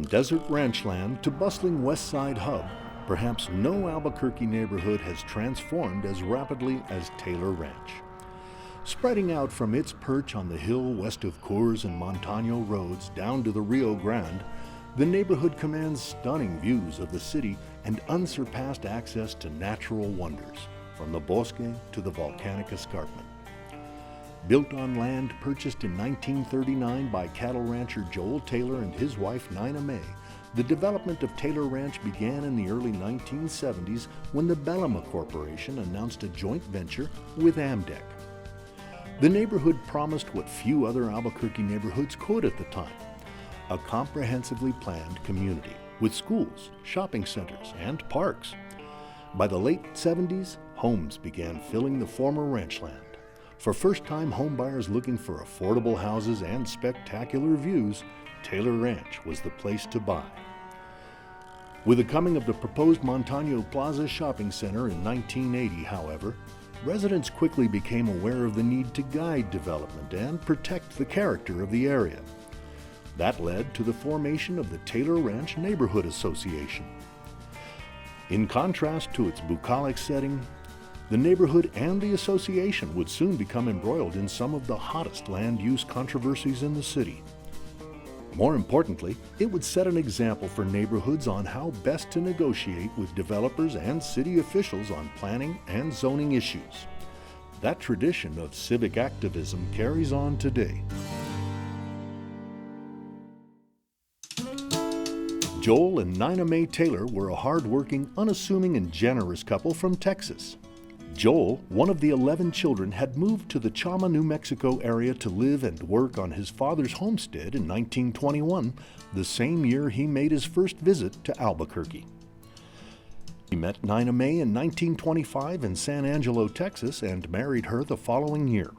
From desert ranchland to bustling West Side hub, perhaps no Albuquerque neighborhood has transformed as rapidly as Taylor Ranch. Spreading out from its perch on the hill west of Coors and Montano roads down to the Rio Grande, the neighborhood commands stunning views of the city and unsurpassed access to natural wonders, from the bosque to the volcanic escarpment. Built on land purchased in 1939 by cattle rancher Joel Taylor and his wife Nina May, the development of Taylor Ranch began in the early 1970s when the Bellama Corporation announced a joint venture with Amdec. The neighborhood promised what few other Albuquerque neighborhoods could at the time: a comprehensively planned community with schools, shopping centers, and parks. By the late 70s, homes began filling the former ranchland. For first-time homebuyers looking for affordable houses and spectacular views, Taylor Ranch was the place to buy. With the coming of the proposed Montano Plaza shopping center in 1980, however, residents quickly became aware of the need to guide development and protect the character of the area. That led to the formation of the Taylor Ranch Neighborhood Association. In contrast to its bucolic setting, the neighborhood and the association would soon become embroiled in some of the hottest land use controversies in the city. More importantly, it would set an example for neighborhoods on how best to negotiate with developers and city officials on planning and zoning issues. That tradition of civic activism carries on today. Joel and Nina Mae Taylor were a hard-working, unassuming, and generous couple from Texas. Joel, one of the 11 children, had moved to the Chama, New Mexico area to live and work on his father's homestead in 1921, the same year he made his first visit to Albuquerque. He met Nina Mae in 1925 in San Angelo, Texas, and married her the following year.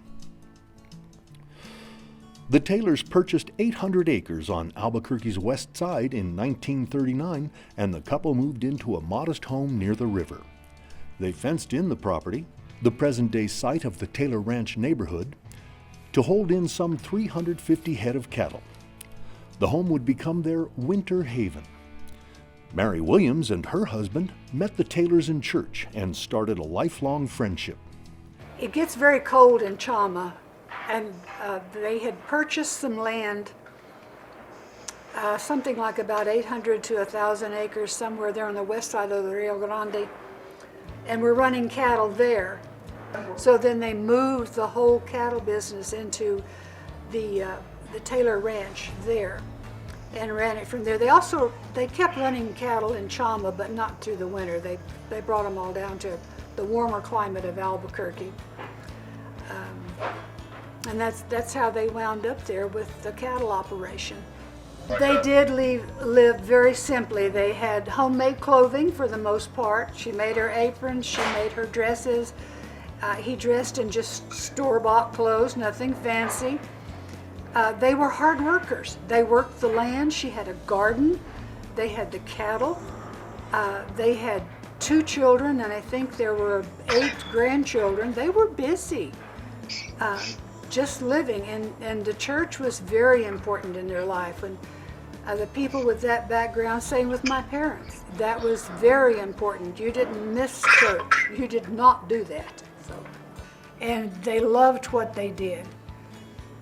The Taylors purchased 800 acres on Albuquerque's west side in 1939, and the couple moved into a modest home near the river. They fenced in the property, the present-day site of the Taylor Ranch neighborhood, to hold in some 350 head of cattle. The home would become their winter haven. Mary Williams and her husband met the Taylors in church and started a lifelong friendship. It gets very cold in Chama, and they had purchased some land, something like about 800 to 1,000 acres somewhere there on the west side of the Rio Grande, and we're running cattle there. So then they moved the whole cattle business into the Taylor Ranch there and ran it from there. They kept running cattle in Chama, but not through the winter. They brought them all down to the warmer climate of Albuquerque. And that's how they wound up there with the cattle operation. They did live very simply. They had homemade clothing for the most part. She made her aprons, she made her dresses. He dressed in just store-bought clothes, nothing fancy. They were hard workers. They worked the land. She had a garden. They had the cattle. They had 2 children, and I think there were 8 grandchildren. They were busy, just living, and the church was very important in their life. And the people with that background, same with my parents, that was very important. You didn't miss church. You did not do that. And they loved what they did.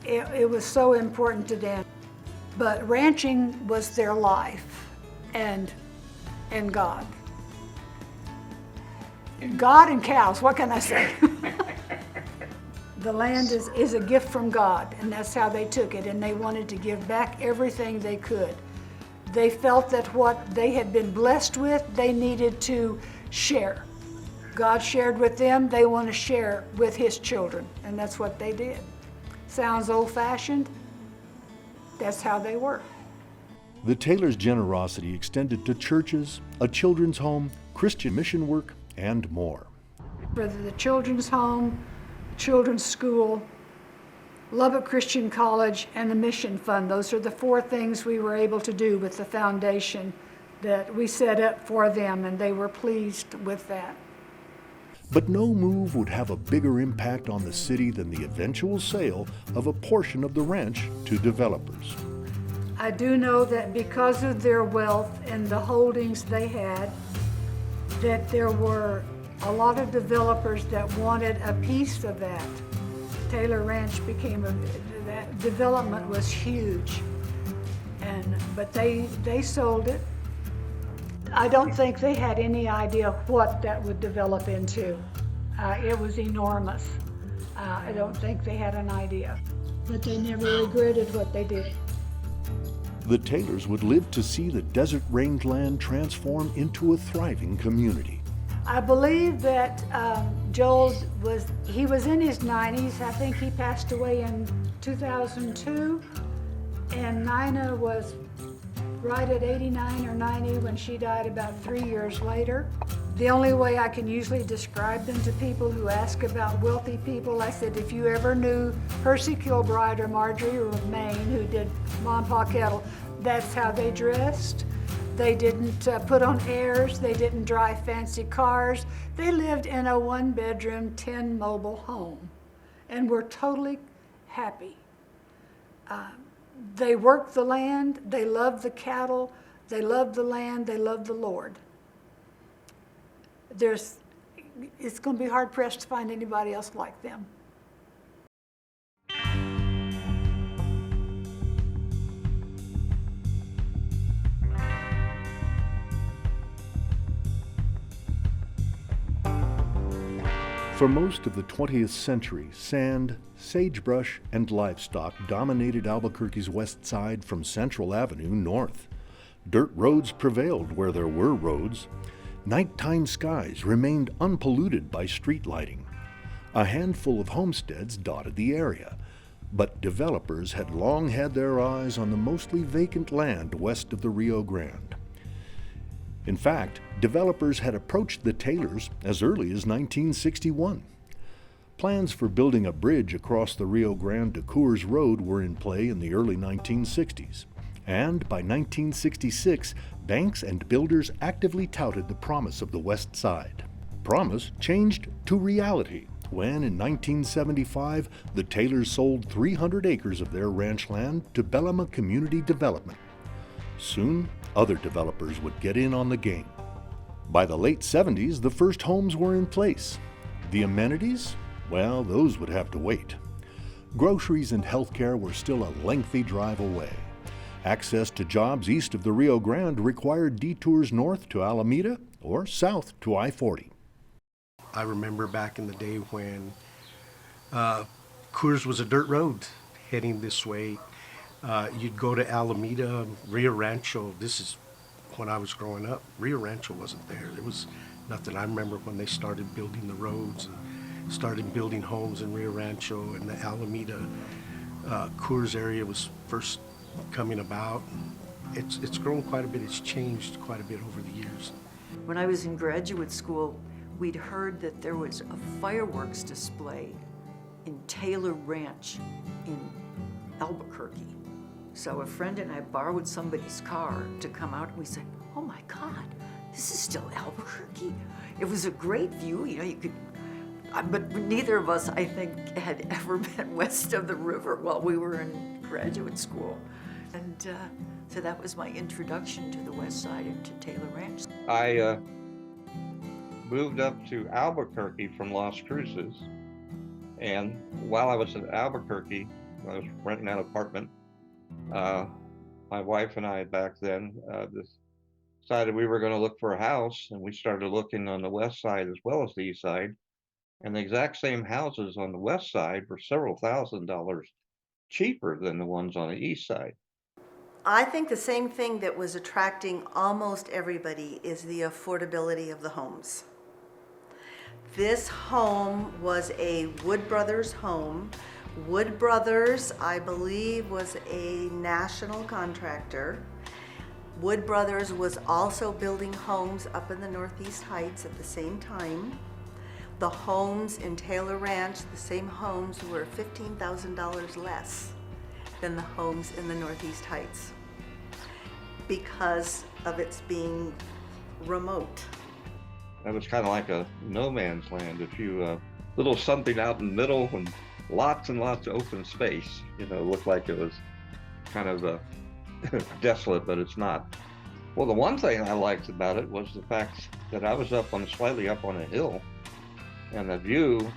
It was so important to them. But ranching was their life, and God. God and cows, what can I say? The land is a gift from God, and that's how they took it, and they wanted to give back everything they could. They felt that what they had been blessed with, they needed to share. God shared with them, they want to share with His children, and that's what they did. Sounds old-fashioned? That's how they were. The Taylors' generosity extended to churches, a children's home, Christian mission work, and more. For the children's home, children's school, Lubbock Christian College, and the Mission Fund. Those are the 4 things we were able to do with the foundation that we set up for them, and they were pleased with that. But no move would have a bigger impact on the city than the eventual sale of a portion of the ranch to developers. I do know that because of their wealth and the holdings they had, that there were a lot of developers that wanted a piece of that. Taylor Ranch became that development was huge, but they sold it. I don't think they had any idea what that would develop into. It was enormous. I don't think they had an idea, but they never regretted what they did. The Taylors would live to see the desert rangeland transform into a thriving community. I believe that Joel was in his 90s. I think he passed away in 2002, and Nina was right at 89 or 90 when she died about 3 years later. The only way I can usually describe them to people who ask about wealthy people, I said, if you ever knew Percy Kilbride or Marjorie or Maine, who did Ma and Pa Kettle, that's how they dressed. They didn't put on airs, they didn't drive fancy cars. They lived in a 1-bedroom, 10 mobile home and were totally happy. They worked the land, they loved the cattle, they loved the land, they loved the Lord. It's going to be hard pressed to find anybody else like them. For most of the 20th century, sand, sagebrush, and livestock dominated Albuquerque's west side from Central Avenue north. Dirt roads prevailed where there were roads. Nighttime skies remained unpolluted by street lighting. A handful of homesteads dotted the area, but developers had long had their eyes on the mostly vacant land west of the Rio Grande. In fact, developers had approached the Taylors as early as 1961. Plans for building a bridge across the Rio Grande to Coors Road were in play in the early 1960s, and by 1966, banks and builders actively touted the promise of the west side. Promise changed to reality when, in 1975, the Taylors sold 300 acres of their ranch land to Bellama Community Development. Soon, other developers would get in on the game. By the late 70s, the first homes were in place. The amenities? Well, those would have to wait. Groceries and healthcare were still a lengthy drive away. Access to jobs east of the Rio Grande required detours north to Alameda or south to I-40. I remember back in the day when Coors was a dirt road heading this way. You'd go to Alameda, Rio Rancho. This is when I was growing up. Rio Rancho wasn't there. There was nothing. I remember when they started building the roads and started building homes in Rio Rancho, and the Alameda Coors area was first coming about. It's grown quite a bit. It's changed quite a bit over the years. When I was in graduate school, we'd heard that there was a fireworks display in Taylor Ranch in Albuquerque. So a friend and I borrowed somebody's car to come out, and we said, oh my God, this is still Albuquerque? It was a great view, you could, but neither of us, I think, had ever been west of the river while we were in graduate school. And so that was my introduction to the west side and to Taylor Ranch. I moved up to Albuquerque from Las Cruces, and while I was in Albuquerque, I was renting an apartment. My wife and I back then decided we were going to look for a house, and we started looking on the west side as well as the east side. And the exact same houses on the west side were several $1,000s cheaper than the ones on the east side. I think the same thing that was attracting almost everybody is the affordability of the homes. This home was a Wood Brothers home. Wood Brothers, I believe, was a national contractor. Wood Brothers was also building homes up in the Northeast Heights at the same time. The homes in Taylor Ranch, the same homes, were $15,000 less than the homes in the Northeast Heights because of its being remote. That was kind of like a no man's land. If you little something out in the middle and lots of open space, looked like it was kind of desolate, but it's not. Well, the one thing I liked about it was the fact that I was slightly up on a hill, and the view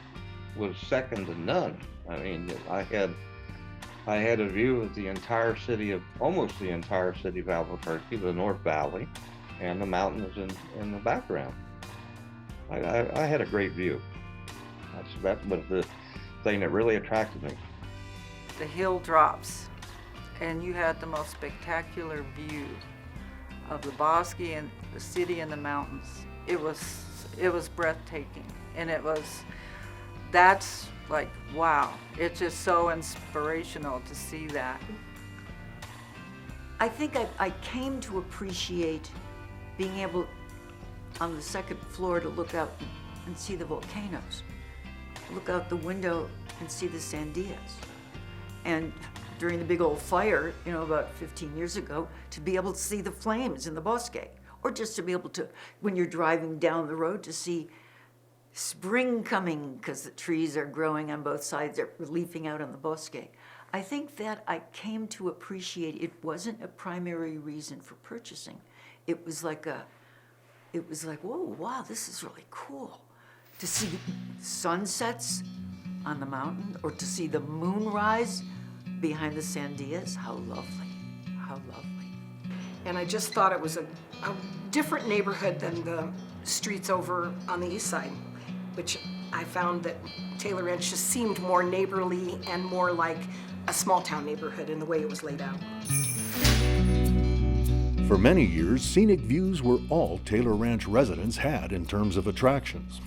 was second to none. I mean, I had a view of almost the entire city of Albuquerque, the North Valley, and the mountains in the background. I had a great view. That was the thing that really attracted me. The hill drops, and you had the most spectacular view of the bosque and the city and the mountains. It was breathtaking, and that's like, wow. It's just so inspirational to see that. I think I came to appreciate being able on the second floor to look out and see the volcanoes, look out the window and see the sandias. And during the big old fire, about 15 years ago, to be able to see the flames in the bosque, or just to be able to, when you're driving down the road, to see spring coming because the trees are growing on both sides, they're leafing out on the bosque. I think that I came to appreciate it wasn't a primary reason for purchasing. It was like, whoa, wow, this is really cool. To see sunsets on the mountain, or to see the moon rise behind the sandias, how lovely, how lovely. And I just thought it was a different neighborhood than the streets over on the east side, which I found that Taylor Ranch just seemed more neighborly and more like a small town neighborhood in the way it was laid out. For many years, scenic views were all Taylor Ranch residents had in terms of attractions.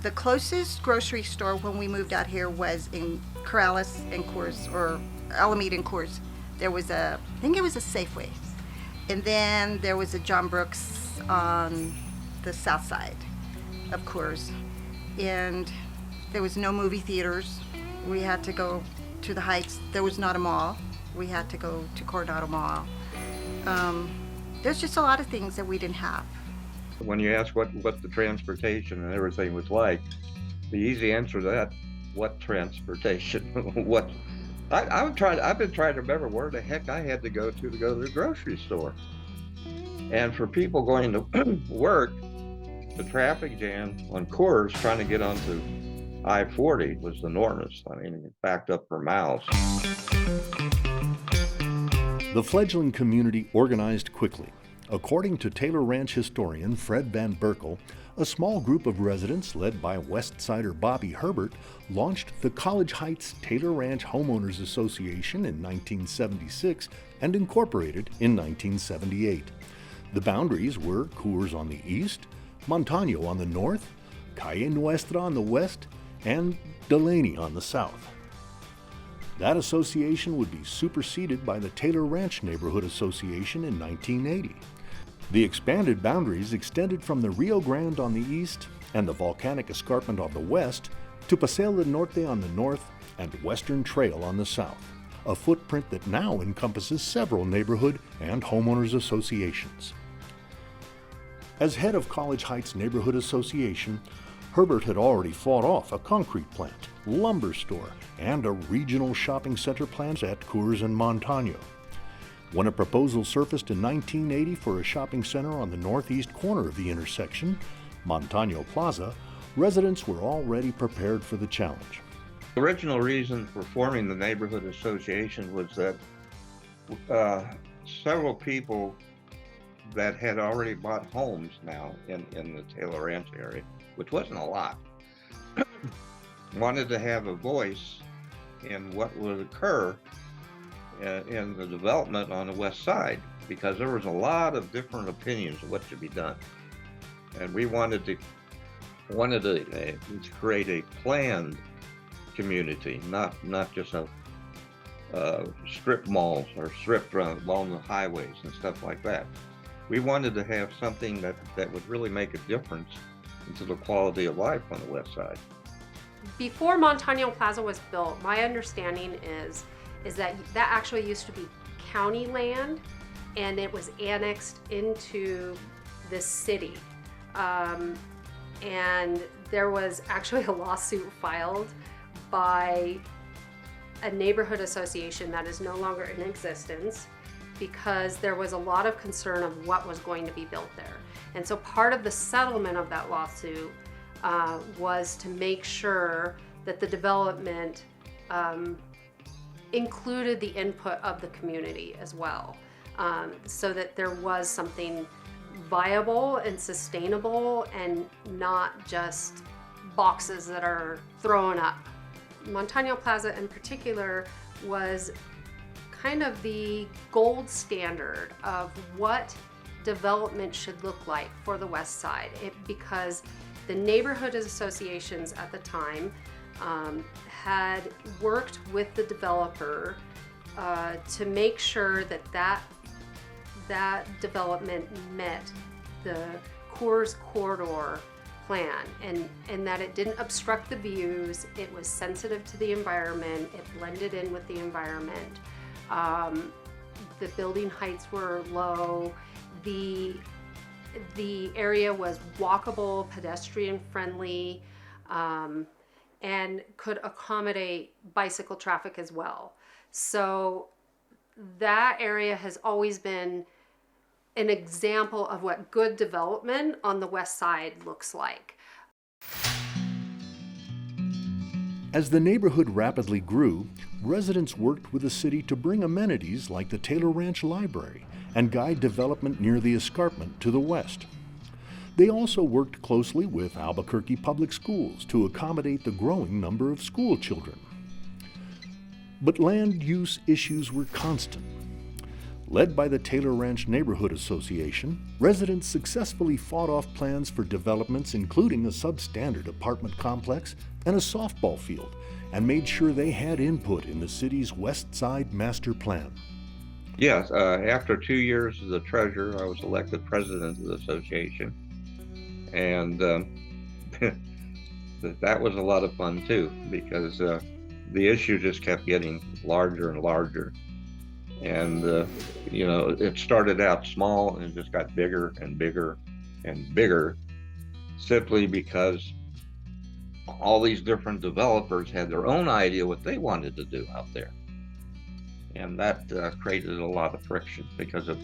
The closest grocery store when we moved out here was in Corrales and Coors, or Alameda and Coors. There was I think it was a Safeway. And then there was a John Brooks on the south side of Coors. And there was no movie theaters. We had to go to the Heights. There was not a mall. We had to go to Coronado Mall. There's just a lot of things that we didn't have. When you ask what the transportation and everything was like, the easy answer to that, what transportation? What? I've been trying to remember where the heck I had to go to the grocery store. And for people going to work, the traffic jam on Coors trying to get onto I-40 was enormous. I mean, it backed up for miles. The fledgling community organized quickly. According to Taylor Ranch historian Fred Van Berkel, a small group of residents led by West Sider Bobby Herbert launched the College Heights Taylor Ranch Homeowners Association in 1976 and incorporated in 1978. The boundaries were Coors on the east, Montano on the north, Calle Nuestra on the west, and Delaney on the south. That association would be superseded by the Taylor Ranch Neighborhood Association in 1980. The expanded boundaries extended from the Rio Grande on the east and the volcanic escarpment on the west to Paseo del Norte on the north and Western Trail on the south, a footprint that now encompasses several neighborhood and homeowners associations. As head of College Heights Neighborhood Association, Herbert had already fought off a concrete plant, lumber store, and a regional shopping center plans at Coors and Montano. When a proposal surfaced in 1980 for a shopping center on the northeast corner of the intersection, Montano Plaza, residents were already prepared for the challenge. The original reason for forming the neighborhood association was that several people that had already bought homes now in the Taylor Ranch area, which wasn't a lot, wanted to have a voice in what would occur in the development on the west side, because there was a lot of different opinions of what should be done. And we wanted to create a planned community, not just a strip malls or strip along the highways and stuff like that. We wanted to have something that would really make a difference into the quality of life on the west side. Before Montano Plaza was built, my understanding is that actually used to be county land, and it was annexed into the city. And there was actually a lawsuit filed by a neighborhood association that is no longer in existence, because there was a lot of concern of what was going to be built there. And so part of the settlement of that lawsuit was to make sure that the development included the input of the community as well, so that there was something viable and sustainable and not just boxes that are thrown up. Montano Plaza in particular was kind of the gold standard of what development should look like for the West Side, because the neighborhood associations at the time had worked with the developer to make sure that development met the Coors Corridor plan, and that it didn't obstruct the views, it was sensitive to the environment, it blended in with the environment. The building heights were low, the area was walkable, pedestrian friendly, and could accommodate bicycle traffic as well. So that area has always been an example of what good development on the West Side looks like. As the neighborhood rapidly grew, residents worked with the city to bring amenities like the Taylor Ranch Library and guide development near the escarpment to the west. They also worked closely with Albuquerque Public Schools to accommodate the growing number of school children. But land use issues were constant. Led by the Taylor Ranch Neighborhood Association, residents successfully fought off plans for developments including a substandard apartment complex and a softball field, and made sure they had input in the city's West Side Master Plan. Yes, after 2 years as the treasurer, I was elected president of the association. And that was a lot of fun too, because the issue just kept getting larger and larger. And, it started out small and it just got bigger and bigger and bigger, simply because all these different developers had their own idea what they wanted to do out there. And that created a lot of friction, because a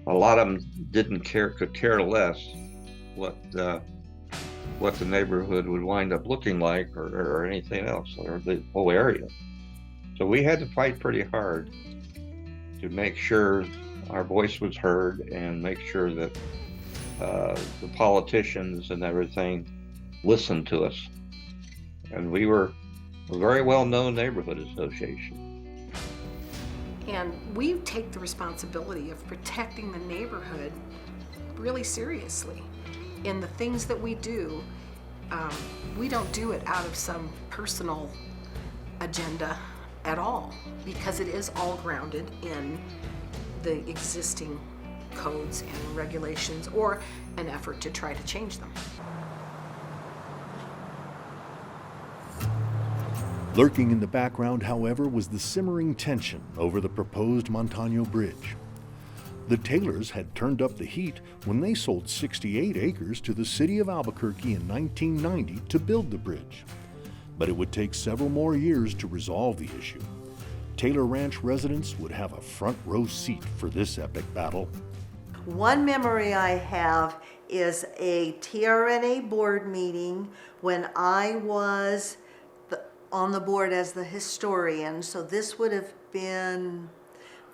lot of them could care less what the neighborhood would wind up looking like, or anything else, or the whole area. So we had to fight pretty hard to make sure our voice was heard and make sure that the politicians and everything listened to us. And we were a very well-known neighborhood association. And we take the responsibility of protecting the neighborhood really seriously. In the things that we do, we don't do it out of some personal agenda at all, because it is all grounded in the existing codes and regulations, or an effort to try to change them. Lurking in the background, however, was the simmering tension over the proposed Montano Bridge. The Taylors had turned up the heat when they sold 68 acres to the city of Albuquerque in 1990 to build the bridge. But it would take several more years to resolve the issue. Taylor Ranch residents would have a front row seat for this epic battle. One memory I have is a TRNA board meeting when I was on the board as the historian. So this would have been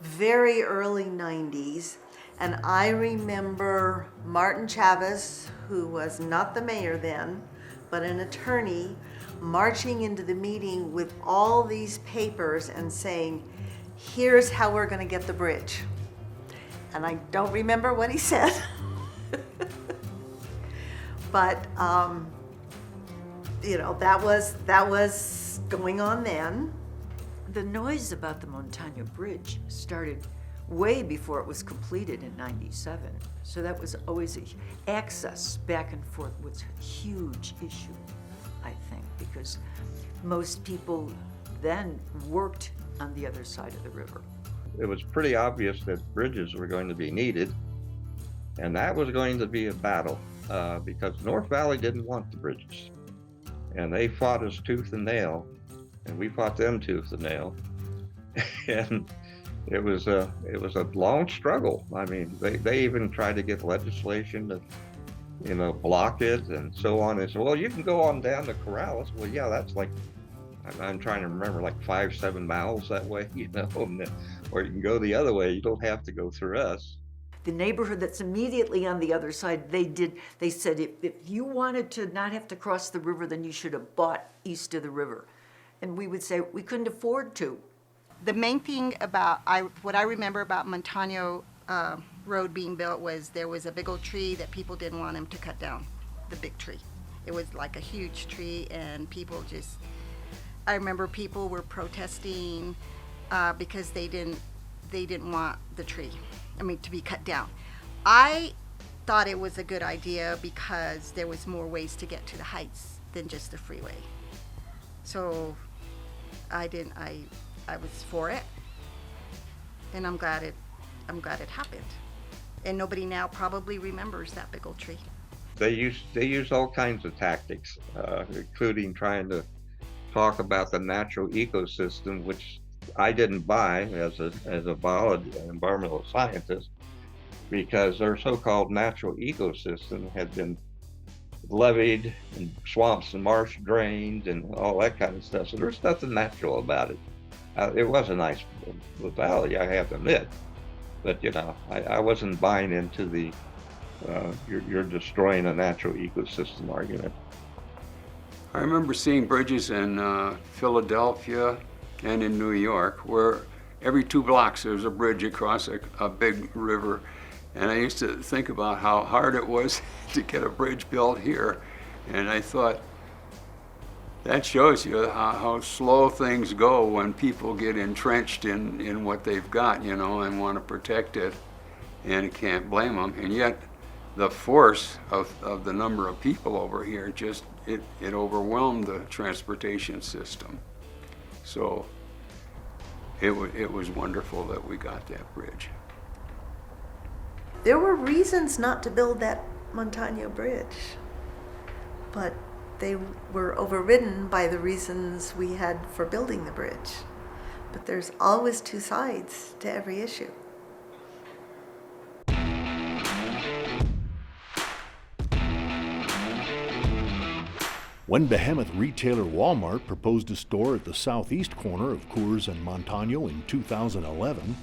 very early 90s. And I remember Martin Chavez, who was not the mayor then, but an attorney, marching into the meeting with all these papers and saying, here's how we're going to get the bridge. And I don't remember what he said. But, that was going on then. The noise about the Montano Bridge started way before it was completed in '97. So that was always access back and forth was a huge issue, I think, because most people then worked on the other side of the river. It was pretty obvious that bridges were going to be needed, and that was going to be a battle, because North Valley didn't want the bridges. And they fought us tooth and nail, and we fought them tooth and nail. And it was a long struggle. I mean, they even tried to get legislation to, block it and so on. They said, well, you can go on down to Corrales. Well, yeah, that's like, I'm trying to remember, like 5-7 miles that way, or you can go the other way. You don't have to go through us. The neighborhood that's immediately on the other side, they said if you wanted to not have to cross the river, then you should have bought east of the river. And we would say we couldn't afford to. The main thing about, what I remember about Montano Road being built was there was a big old tree that people didn't want him to cut down, the big tree. It was like a huge tree, and I remember people were protesting because they didn't want the tree, to be cut down. I thought it was a good idea because there was more ways to get to the heights than just the freeway. So I was for it, and I'm glad it happened. And nobody now probably remembers that big old tree. They used all kinds of tactics, including trying to talk about the natural ecosystem, which I didn't buy as a biologist and environmental scientist, because their so-called natural ecosystem had been levied and swamps and marsh drained and all that kind of stuff. So there's nothing natural about it. It was a nice valley, I have to admit, but I wasn't buying into the you're destroying a natural ecosystem argument. I remember seeing bridges in Philadelphia and in New York where every 2 blocks there was a bridge across a big river. And I used to think about how hard it was to get a bridge built here. And I thought, that shows you how slow things go when people get entrenched in what they've got, and want to protect it. And you can't blame them. And yet, the force of the number of people over here it overwhelmed the transportation system. So it was wonderful that we got that bridge. There were reasons not to build that Montano Bridge, but they were overridden by the reasons we had for building the bridge. But there's always 2 sides to every issue. When behemoth retailer Walmart proposed a store at the southeast corner of Coors and Montano in 2011,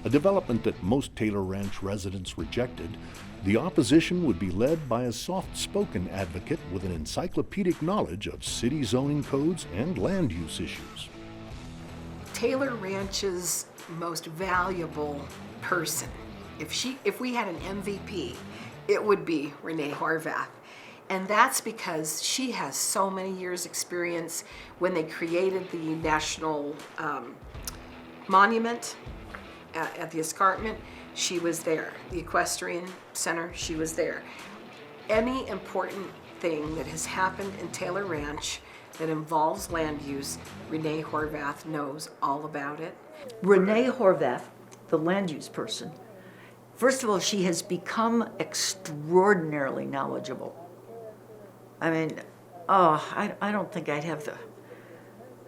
a development that most Taylor Ranch residents rejected, the opposition would be led by a soft-spoken advocate with an encyclopedic knowledge of city zoning codes and land use issues. Taylor Ranch's most valuable person, if we had an MVP, it would be Renee Horvath. And that's because she has so many years' experience. When they created the National Monument at the escarpment, she was there. The Equestrian Center, she was there. Any important thing that has happened in Taylor Ranch that involves land use, Renee Horvath knows all about it. Renee Horvath, the land use person, first of all, she has become extraordinarily knowledgeable. I don't think I'd have the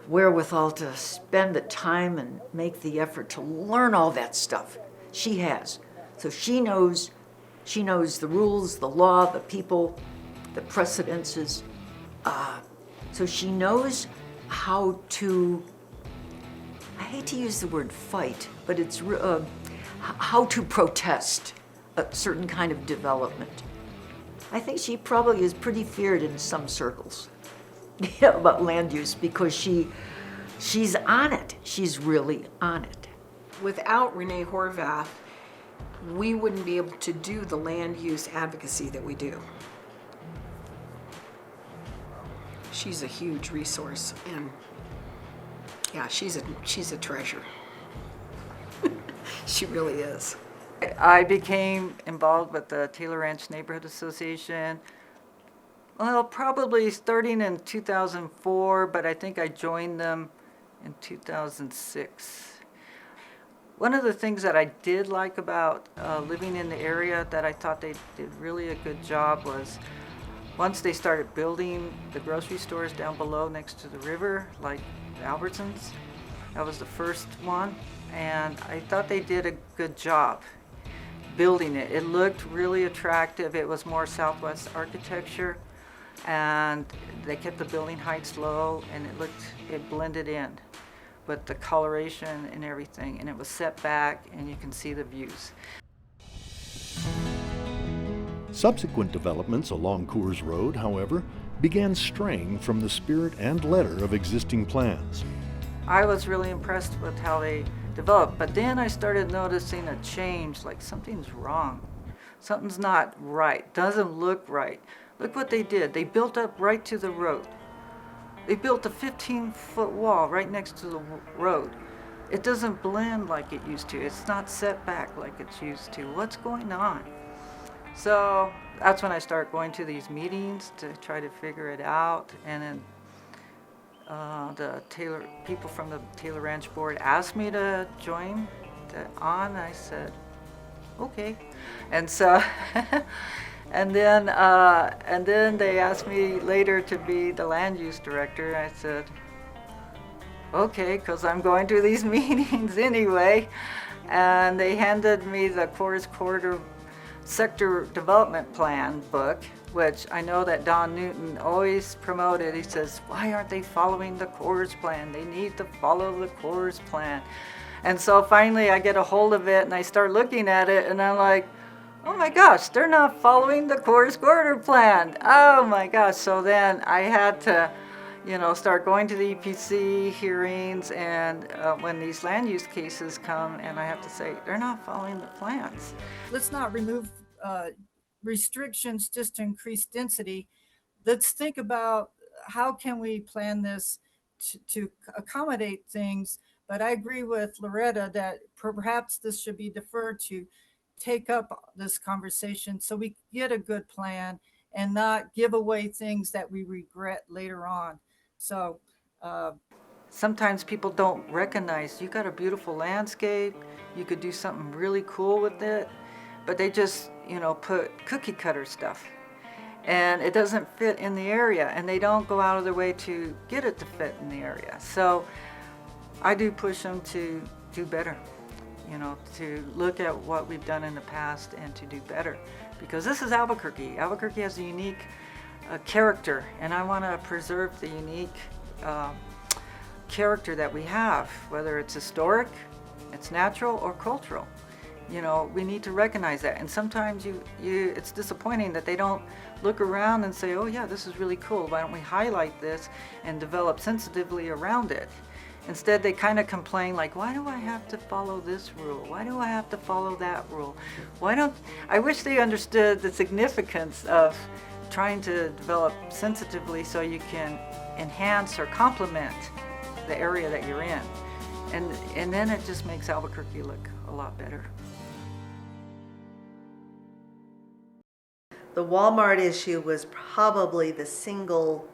wherewithal to spend the time and make the effort to learn all that stuff. She has. So she knows the rules, the law, the people, the precedences. So she knows how to, I hate to use the word fight, but it's how to protest a certain kind of development. I think she probably is pretty feared in some circles about land use because she's on it. She's really on it. Without Renee Horvath, we wouldn't be able to do the land use advocacy that we do. She's a huge resource, and yeah, she's a treasure. She really is. I became involved with the Taylor Ranch Neighborhood Association, well, probably starting in 2004, but I think I joined them in 2006. One of the things that I did like about living in the area that I thought they did really a good job was once they started building the grocery stores down below next to the river, like Albertsons, That was the first one, and I thought they did a good job building it. It looked really attractive. It was more Southwest architecture, and they kept the building heights low, and it blended in with the coloration and everything, and it was set back, and you can see the views. Subsequent developments along Coors Road, however, began straying from the spirit and letter of existing plans. I was really impressed with how they developed, but then I started noticing a change, like something's wrong. Something's not right, doesn't look right. Look what they did. They built up right to the road. They built a 15-foot wall right next to the road. It doesn't blend like it used to. It's not set back like it's used to. What's going on? So that's when I started going to these meetings to try to figure it out. And then the people from the Taylor Ranch board asked me to join on. I said, okay. And so, and then they asked me later to be the land use director. I said, okay, because I'm going to these meetings anyway. And they handed me the Coors Corridor Sector Development Plan book, which I know that Don Newton always promoted. He says, why aren't they following the Coors Plan? They need to follow the Coors Plan. And so finally I get a hold of it and I start looking at it and I'm like, oh my gosh, they're not following the Coors Corridor Plan. Oh my gosh. So then I had to, start going to the EPC hearings, and when these land use cases come, and I have to say, they're not following the plans. Let's not remove restrictions just to increase density. Let's think about how can we plan this to accommodate things. But I agree with Loretta that perhaps this should be deferred to take up this conversation so we get a good plan and not give away things that we regret later on. So sometimes people don't recognize you got a beautiful landscape, you could do something really cool with it, but they just, put cookie cutter stuff and it doesn't fit in the area, and they don't go out of their way to get it to fit in the area. So I do push them to do better, to look at what we've done in the past and to do better, because this is Albuquerque. Albuquerque has a unique character, and I want to preserve the unique character that we have, whether it's historic, it's natural, or cultural. We need to recognize that. And sometimes it's disappointing that they don't look around and say, oh yeah, this is really cool. Why don't we highlight this and develop sensitively around it? Instead, they kind of complain like, why do I have to follow this rule? Why do I have to follow that rule? I wish they understood the significance of trying to develop sensitively so you can enhance or complement the area that you're in. And then it just makes Albuquerque look a lot better. The Walmart issue was probably the single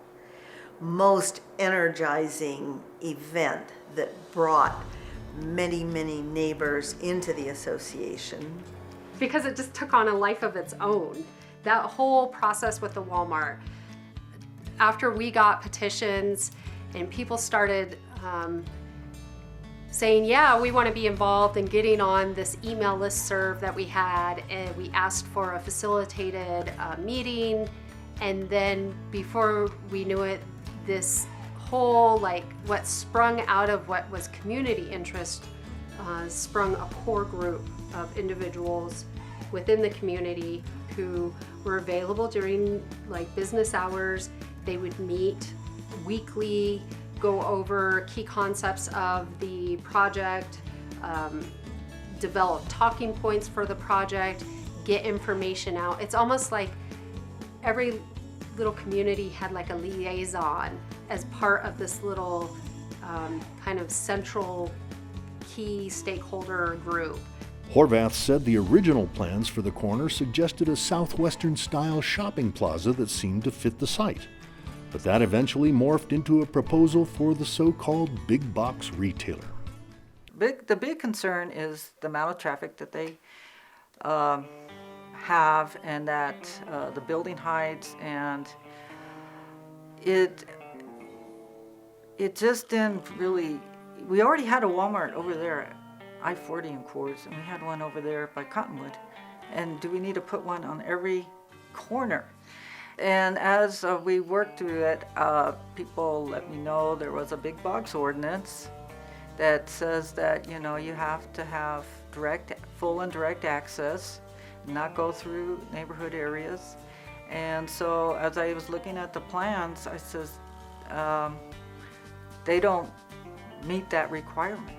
most energizing event that brought many, many neighbors into the association. Because it just took on a life of its own. That whole process with the Walmart, after we got petitions and people started saying, yeah, we want to be involved in getting on this email listserv that we had, and we asked for a facilitated meeting, and then before we knew it, this whole, what sprung out of what was community interest sprung a core group of individuals within the community who were available during business hours. They would meet weekly, go over key concepts of the project, develop talking points for the project, get information out. It's almost like every little community had a liaison as part of this little kind of central key stakeholder group. Horvath said the original plans for the corner suggested a southwestern-style shopping plaza that seemed to fit the site, but that eventually morphed into a proposal for the so-called big box retailer. The big concern is the amount of traffic that they have, and that the building heights, and it just didn't really we already had a Walmart over there at I-40 in Coors, and we had one over there by Cottonwood. And do we need to put one on every corner? And as we worked through it, people let me know there was a big box ordinance that says that, you know, you have to have full and direct access, not go through neighborhood areas. And so as I was looking at the plans, I says, they don't meet that requirement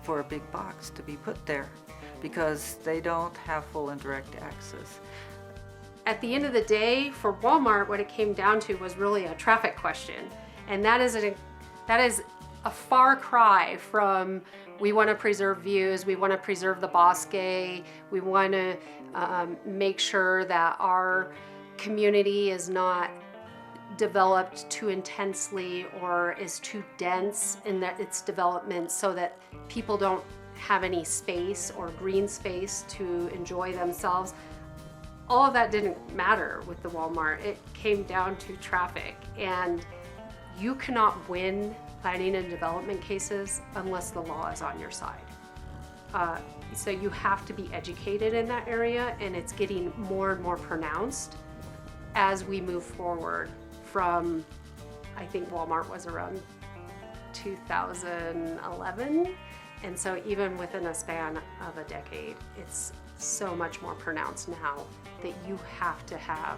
for a big box to be put there because they don't have full and direct access. At the end of the day, for Walmart, what it came down to was really a traffic question. And that is a far cry from, we want to preserve views, we want to preserve the bosque, we want to make sure that our community is not developed too intensely or is too dense in that its development so that people don't have any space or green space to enjoy themselves. All of that didn't matter with the Walmart. It came down to traffic, and you cannot win planning and development cases unless the law is on your side. So you have to be educated in that area, and it's getting more and more pronounced as we move forward from, I think Walmart was around 2011. And so even within a span of a decade, it's so much more pronounced now that you have to have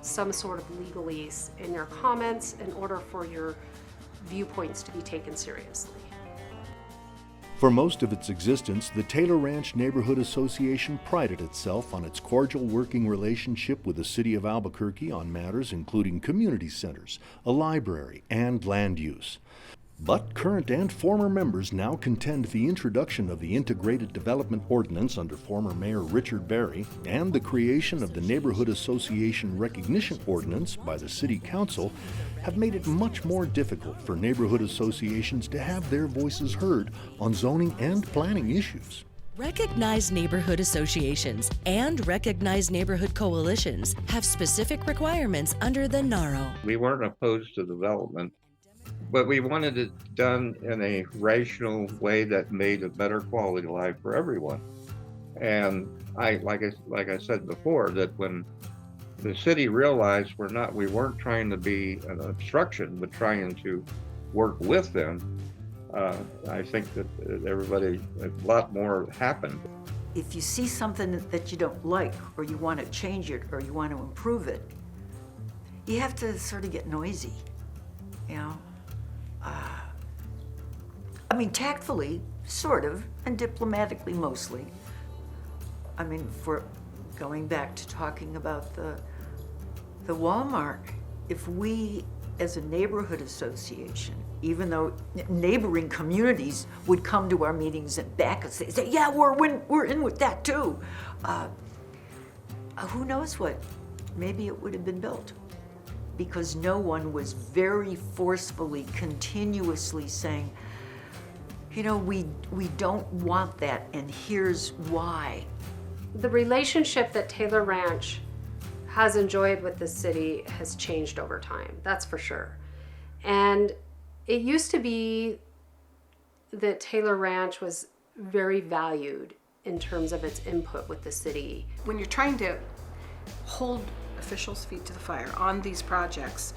some sort of legalese in your comments in order for your viewpoints to be taken seriously. For most of its existence, the Taylor Ranch Neighborhood Association prided itself on its cordial working relationship with the City of Albuquerque on matters including community centers, a library, and land use. But current and former members now contend the introduction of the Integrated Development Ordinance under former Mayor Richard Berry and the creation of the Neighborhood Association Recognition Ordinance by the City Council have made it much more difficult for neighborhood associations to have their voices heard on zoning and planning issues. Recognized neighborhood associations and recognized neighborhood coalitions have specific requirements under the NARO. We weren't opposed to development, but we wanted it done in a rational way that made a better quality of life for everyone. And like I said before, that when the city realized we weren't trying to be an obstruction, but trying to work with them, I think that a lot more happened. If you see something that you don't like, or you want to change it, or you want to improve it, you have to sort of get noisy, you know? I mean, tactfully, sort of, and diplomatically mostly. I mean, for going back to talking about the Walmart, if we, as a neighborhood association, even though neighboring communities would come to our meetings and back us, they say, yeah, we're in with that too. Who knows what? Maybe it would have been built, because no one was very forcefully, continuously saying, you know, we don't want that, and here's why. The relationship that Taylor Ranch has enjoyed with the city has changed over time, that's for sure. And it used to be that Taylor Ranch was very valued in terms of its input with the city. When you're trying to hold officials' feet to the fire on these projects,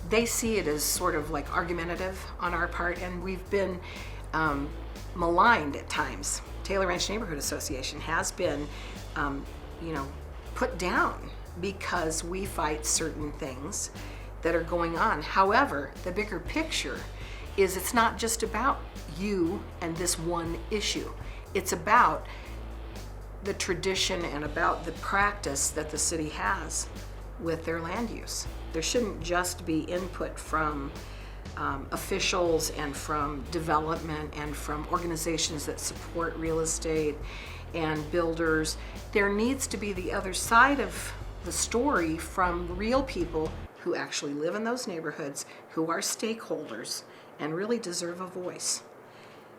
they see it as sort of like argumentative on our part, and we've been maligned at times. Taylor Ranch Neighborhood Association has been, put down because we fight certain things that are going on. However, the bigger picture is it's not just about you and this one issue. It's about the tradition and about the practice that the city has with their land use. There shouldn't just be input from officials and from development and from organizations that support real estate and builders. There needs to be the other side of the story from real people who actually live in those neighborhoods, who are stakeholders and really deserve a voice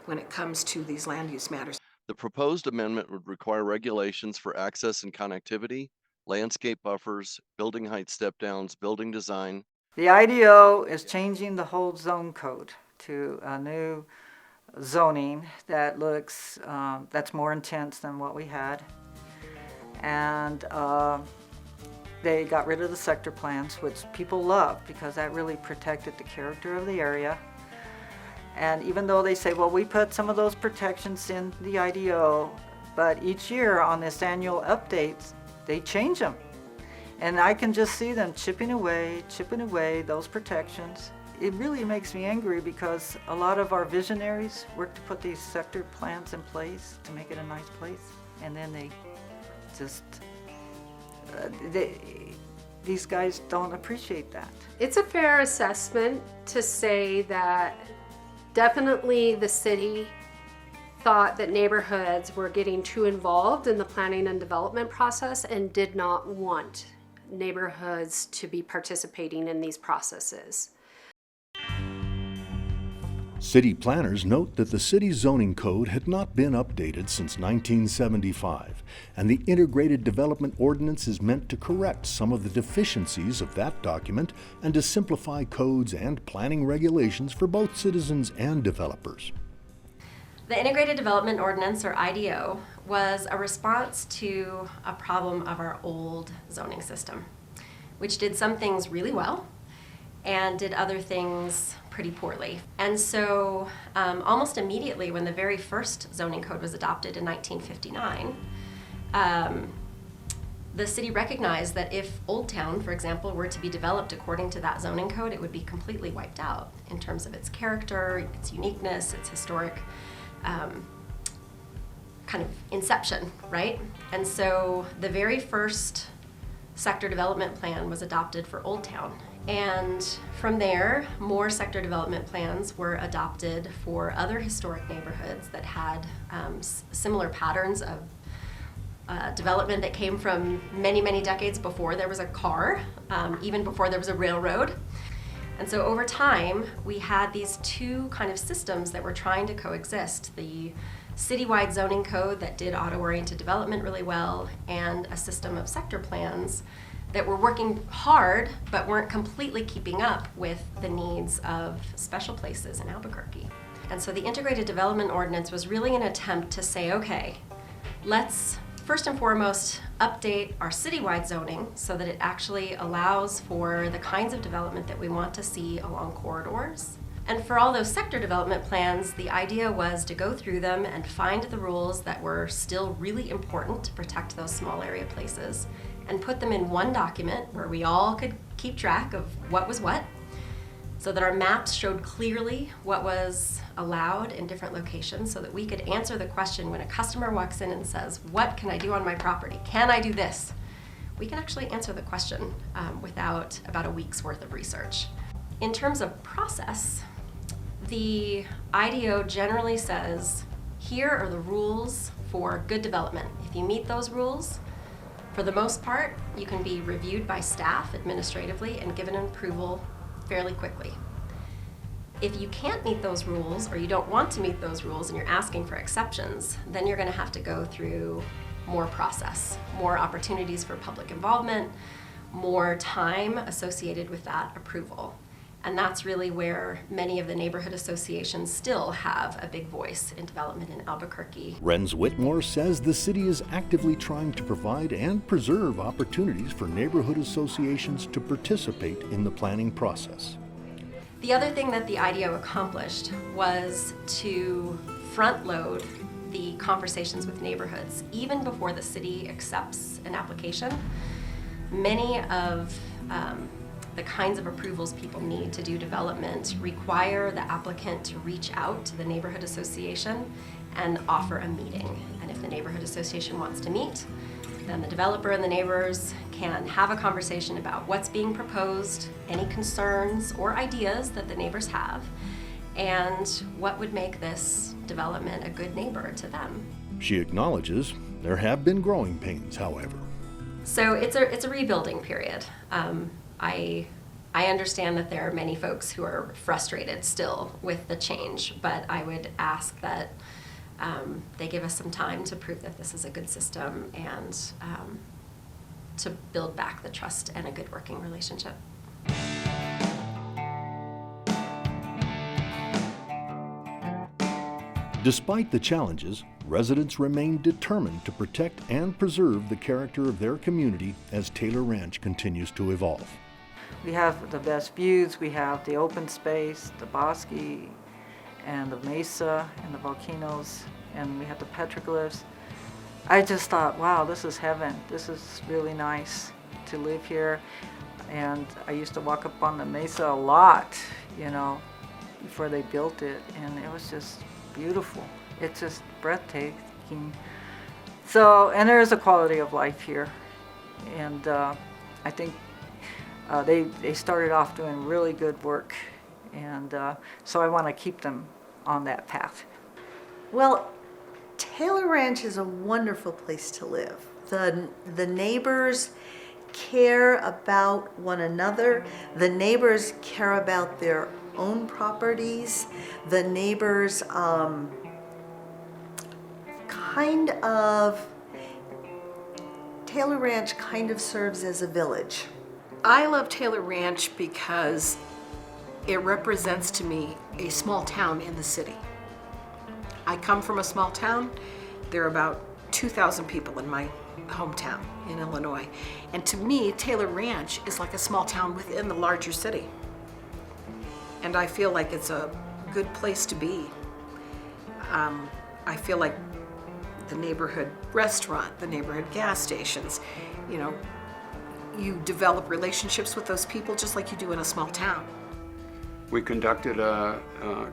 when it comes to these land use matters. The proposed amendment would require regulations for access and connectivity, landscape buffers, building height step downs, building design. The IDO is changing the whole zone code to a new zoning that looks, that's more intense than what we had. And they got rid of the sector plans, which people love because that really protected the character of the area. And even though they say, well, we put some of those protections in the IDO, but each year on this annual updates, they change them. And I can just see them chipping away those protections. It really makes me angry because a lot of our visionaries work to put these sector plans in place to make it a nice place. And then they just, these guys don't appreciate that. It's a fair assessment to say that definitely the city thought that neighborhoods were getting too involved in the planning and development process and did not want neighborhoods to be participating in these processes. City planners note that the city's zoning code had not been updated since 1975, and the Integrated Development Ordinance is meant to correct some of the deficiencies of that document and to simplify codes and planning regulations for both citizens and developers. The Integrated Development Ordinance, or IDO, was a response to a problem of our old zoning system, which did some things really well and did other things pretty poorly. And so almost immediately when the very first zoning code was adopted in 1959, the city recognized that if Old Town, for example, were to be developed according to that zoning code, it would be completely wiped out in terms of its character, its uniqueness, its historic kind of inception, right? And so the very first sector development plan was adopted for Old Town. And from there, more sector development plans were adopted for other historic neighborhoods that had similar patterns of development that came from many, many decades before there was a car, even before there was a railroad. And so over time, we had these two kind of systems that were trying to coexist. The citywide zoning code that did auto-oriented development really well, and a system of sector plans that were working hard but weren't completely keeping up with the needs of special places in Albuquerque. And so the Integrated Development Ordinance was really an attempt to say, okay, let's first and foremost update our citywide zoning so that it actually allows for the kinds of development that we want to see along corridors. And for all those sector development plans, the idea was to go through them and find the rules that were still really important to protect those small area places and put them in one document where we all could keep track of what was what, so that our maps showed clearly what was allowed in different locations so that we could answer the question when a customer walks in and says, what can I do on my property? Can I do this? We can actually answer the question without about a week's worth of research. In terms of process, the IDO generally says, here are the rules for good development. If you meet those rules, for the most part, you can be reviewed by staff administratively and given approval fairly quickly. If you can't meet those rules, or you don't want to meet those rules and you're asking for exceptions, then you're going to have to go through more process, more opportunities for public involvement, more time associated with that approval. And that's really where many of the neighborhood associations still have a big voice in development in Albuquerque. Renz Whitmore says the city is actively trying to provide and preserve opportunities for neighborhood associations to participate in the planning process. The other thing that the IDO accomplished was to front load the conversations with neighborhoods even before the city accepts an application. Many of the kinds of approvals people need to do development require the applicant to reach out to the neighborhood association and offer a meeting. And if the neighborhood association wants to meet, then the developer and the neighbors can have a conversation about what's being proposed, any concerns or ideas that the neighbors have, and what would make this development a good neighbor to them. She acknowledges there have been growing pains, however. So it's a rebuilding period. I understand that there are many folks who are frustrated still with the change, but I would ask that they give us some time to prove that this is a good system and to build back the trust and a good working relationship. Despite the challenges, residents remain determined to protect and preserve the character of their community as Taylor Ranch continues to evolve. We have the best views, we have the open space, the bosque, and the mesa, and the volcanoes, and we have the petroglyphs. I just thought, wow, this is heaven. This is really nice to live here. And I used to walk up on the mesa a lot, you know, before they built it, and it was just beautiful. It's just breathtaking. So, and there is a quality of life here, and I think they started off doing really good work, and so I want to keep them on that path. Well, Taylor Ranch is a wonderful place to live. The neighbors care about one another. The neighbors care about their own properties. The neighbors Taylor Ranch kind of serves as a village. I love Taylor Ranch because it represents to me a small town in the city. I come from a small town. There are about 2,000 people in my hometown in Illinois. And to me, Taylor Ranch is like a small town within the larger city. And I feel like it's a good place to be. I feel like the neighborhood restaurant, the neighborhood gas stations, you know, you develop relationships with those people just like you do in a small town. We conducted a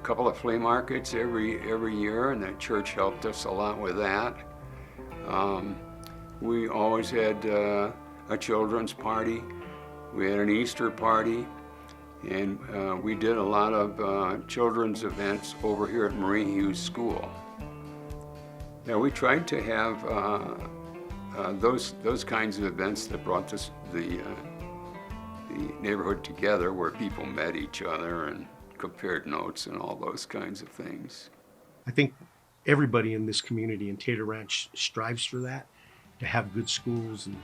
couple of flea markets every year, and the church helped us a lot with that. We always had a children's party. We had an Easter party, and we did a lot of children's events over here at Marie Hughes School. Now, we tried to have those kinds of events that brought the neighborhood together, where people met each other and compared notes and all those kinds of things. I think everybody in this community in Taylor Ranch strives for that, to have good schools and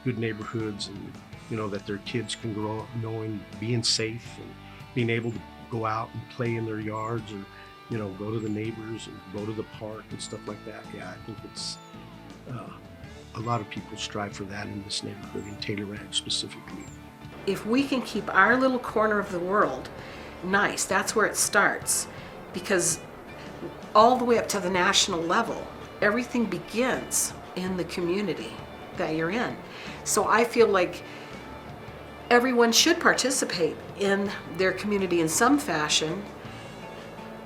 good neighborhoods, and you know, that their kids can grow up knowing, being safe and being able to go out and play in their yards, or you know, go to the neighbors and go to the park and stuff like that. Yeah, I think it's a lot of people strive for that in this neighborhood, in Taylor Ranch specifically. If we can keep our little corner of the world nice, that's where it starts. Because all the way up to the national level, everything begins in the community that you're in. So I feel like everyone should participate in their community in some fashion.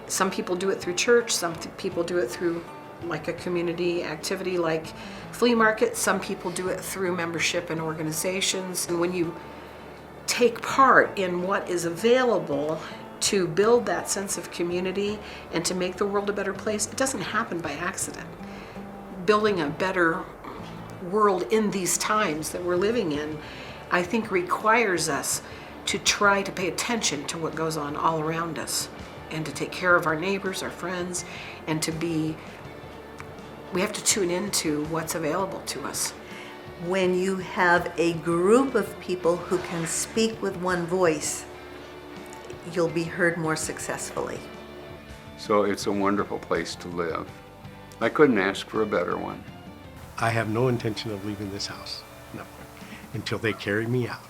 Some people do it through church, some people do it through like a community activity like flea market, some people do it through membership in organizations. And when you take part in what is available to build that sense of community and to make the world a better place, it doesn't happen by accident. Building a better world in these times that we're living in, I think requires us to try to pay attention to what goes on all around us, and to take care of our neighbors, our friends, and we have to tune into what's available to us. When you have a group of people who can speak with one voice, you'll be heard more successfully. So it's a wonderful place to live. I couldn't ask for a better one. I have no intention of leaving this house, no, until they carry me out.